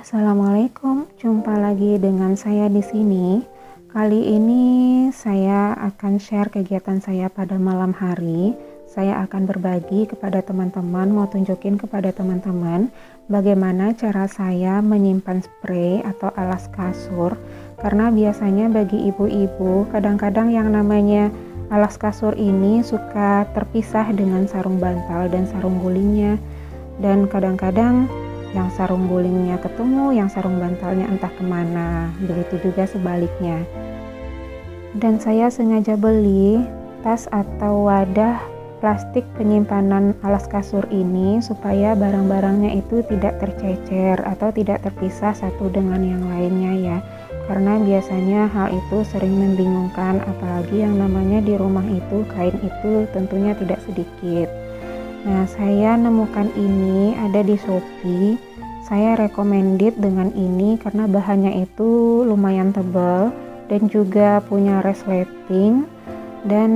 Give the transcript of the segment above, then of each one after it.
Assalamualaikum, jumpa lagi dengan saya di sini. Kali ini saya akan share kegiatan saya pada malam hari. Saya akan berbagi kepada teman-teman, mau tunjukin kepada teman-teman bagaimana cara saya menyimpan spray atau alas kasur. Karena biasanya bagi ibu-ibu, kadang-kadang yang namanya alas kasur ini suka terpisah dengan sarung bantal dan sarung gulingnya. Dan kadang-kadang yang sarung gulingnya ketemu, yang sarung bantalnya entah kemana, begitu juga sebaliknya. Dan saya sengaja beli tas atau wadah plastik penyimpanan alas kasur ini supaya barang-barangnya itu tidak tercecer atau tidak terpisah satu dengan yang lainnya ya. Karena biasanya hal itu sering membingungkan, apalagi yang namanya di rumah itu kain itu tentunya tidak sedikit. Nah, saya nemukan ini ada di Shopee. Saya recommended dengan ini karena bahannya itu lumayan tebal dan juga punya resleting, dan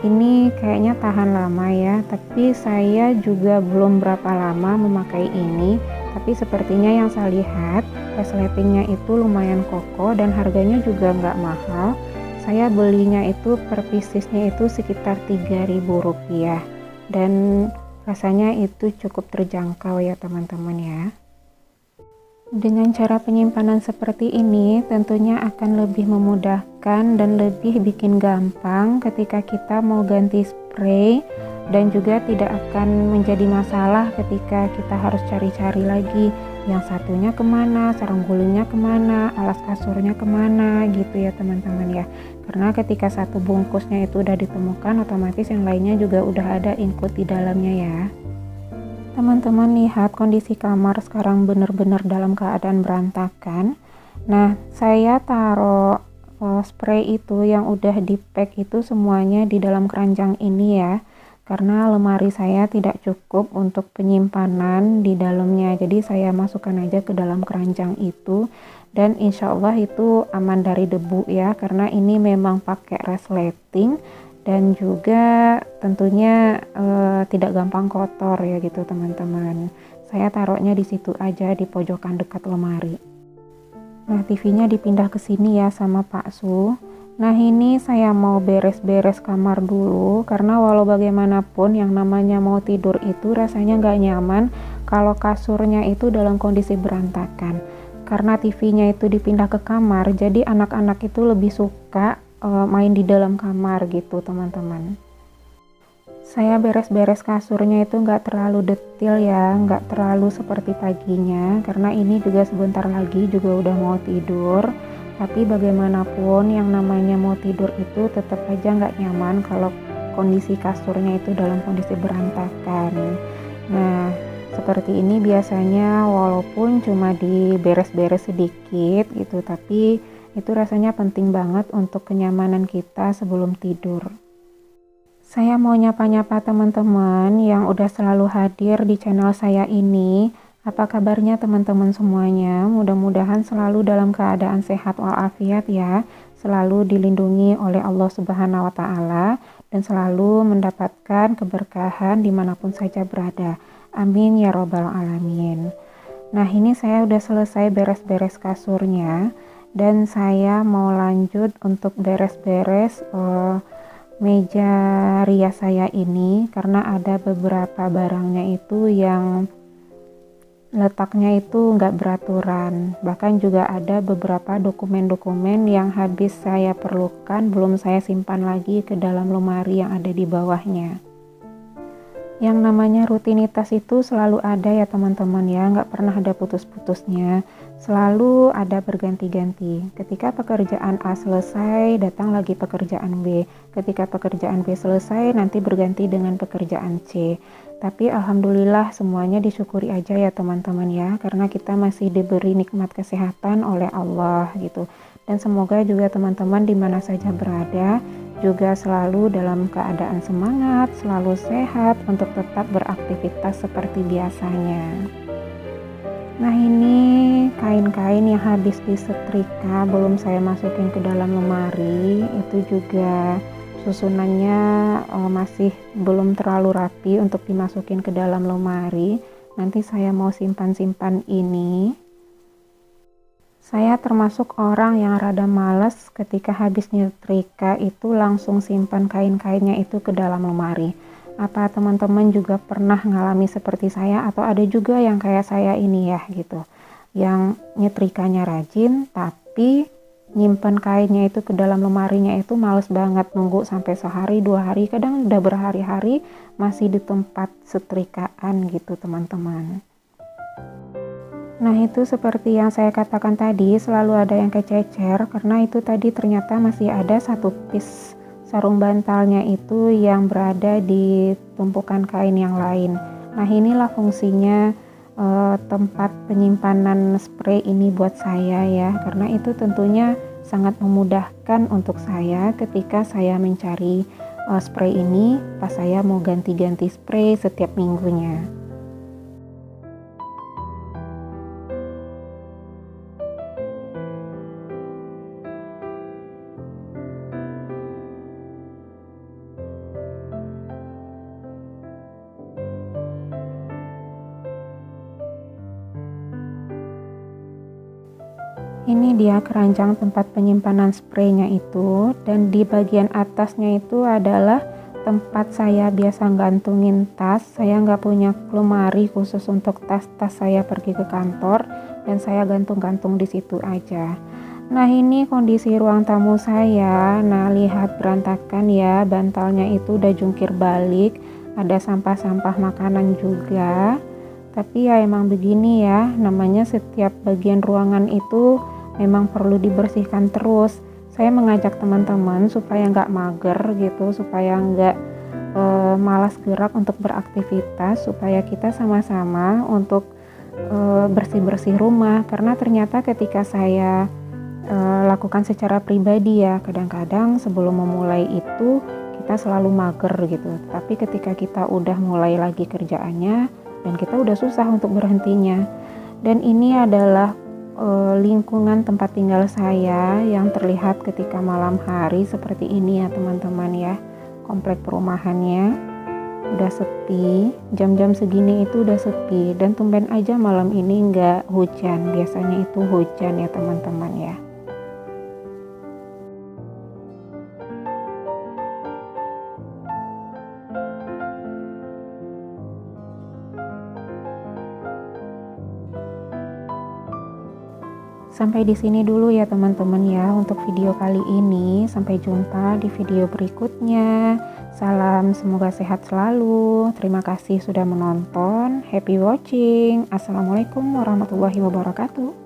ini kayaknya tahan lama ya. Tapi saya juga belum berapa lama memakai ini, tapi sepertinya yang saya lihat resletingnya itu lumayan kokoh dan harganya juga nggak mahal. Saya belinya itu per piecesnya itu sekitar Rp3.000 dan rasanya itu cukup terjangkau ya teman-teman ya. Dengan cara penyimpanan seperti ini tentunya akan lebih memudahkan dan lebih bikin gampang ketika kita mau ganti spray, dan juga tidak akan menjadi masalah ketika kita harus cari-cari lagi yang satunya kemana, sarung gulingnya kemana, alas kasurnya kemana gitu ya teman-teman ya. Karena ketika satu bungkusnya itu udah ditemukan, otomatis yang lainnya juga udah ada include di dalamnya ya. Teman-teman lihat kondisi kamar sekarang benar-benar dalam keadaan berantakan. Nah, saya taruh spray itu yang udah di pack itu semuanya di dalam keranjang ini ya. Karena lemari saya tidak cukup untuk penyimpanan di dalamnya, jadi saya masukkan aja ke dalam keranjang itu, dan insya Allah itu aman dari debu ya, karena ini memang pakai resleting dan juga tentunya tidak gampang kotor ya gitu teman-teman. Saya taruhnya di situ aja di pojokan dekat lemari. Nah, TV-nya dipindah ke sini ya sama Pak Su. Nah, ini saya mau beres-beres kamar dulu, karena walau bagaimanapun yang namanya mau tidur itu rasanya nggak nyaman kalau kasurnya itu dalam kondisi berantakan. Karena TV-nya itu dipindah ke kamar, jadi anak-anak itu lebih suka main di dalam kamar gitu teman-teman. Saya beres-beres kasurnya itu nggak terlalu detail ya, nggak terlalu seperti paginya, karena ini juga sebentar lagi juga udah mau tidur. Tapi bagaimanapun yang namanya mau tidur itu tetap aja nggak nyaman kalau kondisi kasurnya itu dalam kondisi berantakan. Nah, seperti ini biasanya walaupun cuma diberes-beres sedikit gitu, tapi itu rasanya penting banget untuk kenyamanan kita sebelum tidur. Saya mau nyapa-nyapa teman-teman yang udah selalu hadir di channel saya ini. Apa kabarnya teman-teman semuanya? Mudah-mudahan selalu dalam keadaan sehat walafiat ya, selalu dilindungi oleh Allah Subhanahu wa Ta'ala, dan selalu mendapatkan keberkahan dimanapun saja berada. Amin ya robbal alamin. Nah, ini saya udah selesai beres-beres kasurnya, dan saya mau lanjut untuk beres-beres meja rias saya ini, karena ada beberapa barangnya itu yang letaknya itu nggak beraturan. Bahkan juga ada beberapa dokumen-dokumen yang habis saya perlukan belum saya simpan lagi ke dalam lemari yang ada di bawahnya. Yang namanya rutinitas itu selalu ada ya teman-teman ya, nggak pernah ada putus-putusnya, selalu ada berganti-ganti. Ketika pekerjaan A selesai, datang lagi pekerjaan B. Ketika pekerjaan B selesai, nanti berganti dengan pekerjaan C. Tapi alhamdulillah semuanya disyukuri aja ya teman-teman ya, karena kita masih diberi nikmat kesehatan oleh Allah gitu. Dan semoga juga teman-teman di mana saja berada juga selalu dalam keadaan semangat, selalu sehat untuk tetap beraktivitas seperti biasanya. Nah, ini kain-kain yang habis disetrika belum saya masukin ke dalam lemari, itu juga susunannya masih belum terlalu rapi untuk dimasukin ke dalam lemari. nanti saya mau simpan-simpan ini. Saya termasuk orang yang rada males ketika habis nyetrika itu langsung simpan kain-kainnya itu ke dalam lemari. Apa teman-teman juga pernah ngalami seperti saya, atau ada juga yang kayak saya ini ya gitu, yang nyetrikanya rajin tapi nyimpen kainnya itu ke dalam lemarinya itu males banget, nunggu sampai sehari 2 hari, kadang udah berhari-hari masih di tempat setrikaan gitu teman-teman. Nah itu seperti yang saya katakan tadi, selalu ada yang kececer karena itu tadi ternyata masih ada satu piece sarung bantalnya itu yang berada di tumpukan kain yang lain. Nah inilah fungsinya tempat penyimpanan spray ini buat saya ya, karena itu tentunya sangat memudahkan untuk saya ketika saya mencari spray ini pas saya mau ganti-ganti spray setiap minggunya. Ini dia keranjang tempat penyimpanan spraynya itu, dan di bagian atasnya itu adalah tempat saya biasa gantungin tas. Saya nggak punya lemari khusus untuk tas-tas saya pergi ke kantor, dan saya gantung-gantung di situ aja. Nah ini kondisi ruang tamu saya. Nah lihat berantakan ya, bantalnya itu udah jungkir balik, ada sampah-sampah makanan juga. Tapi ya emang begini ya, namanya setiap bagian ruangan itu memang perlu dibersihkan terus. Saya mengajak teman-teman supaya nggak mager gitu, supaya nggak malas gerak untuk beraktivitas, supaya kita sama-sama untuk bersih-bersih rumah. Karena ternyata ketika saya lakukan secara pribadi ya, kadang-kadang sebelum memulai itu kita selalu mager gitu. Tapi ketika kita udah mulai lagi kerjaannya, dan kita udah susah untuk berhentinya. Dan ini adalah lingkungan tempat tinggal saya yang terlihat ketika malam hari seperti ini ya teman-teman ya. Komplek perumahannya udah sepi, jam-jam segini itu udah sepi, dan tumben aja malam ini nggak hujan. Biasanya itu hujan ya teman-teman ya. Sampai di sini dulu ya teman-teman ya untuk video kali ini. Sampai jumpa di video berikutnya. Salam, semoga sehat selalu. Terima kasih sudah menonton. Happy watching. Assalamualaikum warahmatullahi wabarakatuh.